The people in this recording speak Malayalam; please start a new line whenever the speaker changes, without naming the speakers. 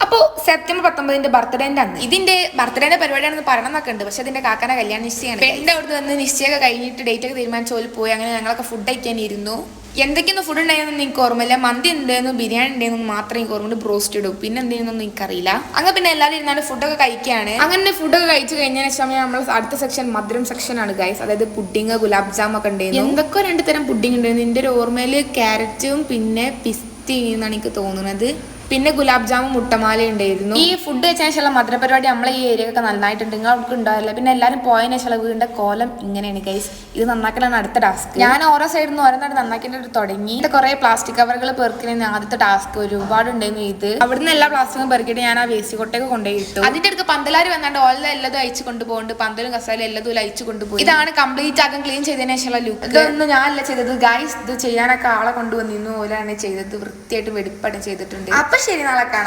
അപ്പോൾ സെപ്റ്റംബർ 19 ബർത്ത്ഡേന്റെ അന്ന് ഇതിന്റെ ബർത്ത്ഡേന്റെ പരിപാടിയാണെന്ന് പറയണമെന്നൊക്കെ ഉണ്ട്. പക്ഷെ അതിന്റെ കാക്കാന കല്യാണം നിശ്ചയാണ്. പെണ്ണിന്റെ അവിടുന്ന് വന്ന് നിശ്ചയമൊക്കെ കഴിഞ്ഞിട്ട് ഡേറ്റ് ഒക്കെ തീരുമാനിച്ചോല് പോയി. അങ്ങനെ ഞങ്ങളൊക്കെ ഫുഡ് കഴിക്കാനിരുന്നു. എന്തൊക്കെയൊന്നും ഫുഡ് ഉണ്ടായിരുന്നു എനിക്ക് ഓർമ്മയില്ല. മന്തി ഉണ്ടായിരുന്നു, ബിരിയാണി ഉണ്ടായിരുന്നു മാത്രമേ എനിക്ക് ഓർമ്മ. ബ്രോസ്റ്റ് ഇടും, പിന്നെ എന്തെയ്യുന്നൊന്നും എനിക്കറിയില്ല. അങ്ങനെ പിന്നെ എല്ലാവരും ഇരുന്നാലും ഫുഡൊക്കെ കഴിക്കുകയാണ്. അങ്ങനെ ഫുഡൊക്കെ കഴിച്ചു കഴിഞ്ഞതിന് ശേഷം നമ്മൾ അടുത്ത സെക്ഷൻ മധുരം സെക്ഷൻ ആണ് ഗൈസ്. അതായത് പുഡിങ്, ഗുലാബ് ജാം ഒക്കെ ഉണ്ടായിരുന്നു. എന്തൊക്കെ 2 തരം പുഡിങ് ഉണ്ടായിരുന്നു. എൻ്റെ ഒരു ഓർമ്മയിൽ ക്യാരറ്റും പിന്നെ പിസ്തി എന്നാണ് എനിക്ക് തോന്നുന്നത്. പിന്നെ ഗുലാബ് ജാമും മുട്ടമാല ഉണ്ടായിരുന്നു. ഈ ഫുഡ് വെച്ചതിന് ശേഷം മധുര പരിപാടി നമ്മളെ ഈ ഏരിയയൊക്കെ നന്നായിട്ടുണ്ട്. നിങ്ങൾ അവർക്ക് ഉണ്ടാവില്ല. പിന്നെ എല്ലാവരും പോയതിനു ശേഷം വീടിന്റെ കോലം ഇങ്ങനെയാണ് ഗൈസ്. ഇത് നന്നാക്കലാണ് അടുത്ത ടാസ്ക്. ഞാൻ ഓരോ സൈഡിൽ നിന്ന് ഓരോന്നായിട്ട് നന്നാക്കിയിട്ട് തുടങ്ങി. ഇത് കുറെ പ്ലാസ്റ്റിക് കവറുകൾ പെറുക്കുന്ന ആദ്യത്തെ ടാസ്ക് ഒരുപാട് ഉണ്ടായിരുന്നു. ഇത് അവിടുന്ന് എല്ലാ പ്ലാസ്റ്റിക്കും പെറുക്കിയിട്ട് ഞാൻ ആ വേസ്റ്റ് കൊട്ടയൊക്കെ കൊണ്ടുപോയി ഇട്ടു. അതിന്റെ അടുത്ത് പന്തലാര് വന്നാണ്ട് ഓല എല്ലാതും അയച്ചു കൊണ്ടുപോകുന്നുണ്ട്. പന്തലും കസാലും എല്ലാതും അയച്ചു കൊണ്ടുപോയി. ഇതാണ് കംപ്ലീറ്റ് ആക്കാൻ ക്ലീൻ ചെയ്തതിനു ശേഷമുള്ള ലുക്ക്. ഇതൊന്നും ഞാനല്ല ചെയ്തത് ഗൈസ്. ഇത് ചെയ്യാനൊക്കെ ആളെ കൊണ്ടുവന്നിരുന്നു. ഓലാണ് ചെയ്തത്. വൃത്തിയായിട്ട് വെടിപ്പാടും ചെയ്തിട്ടുണ്ട്. അപ്പൊ ശരി, നാളെ കാണാം.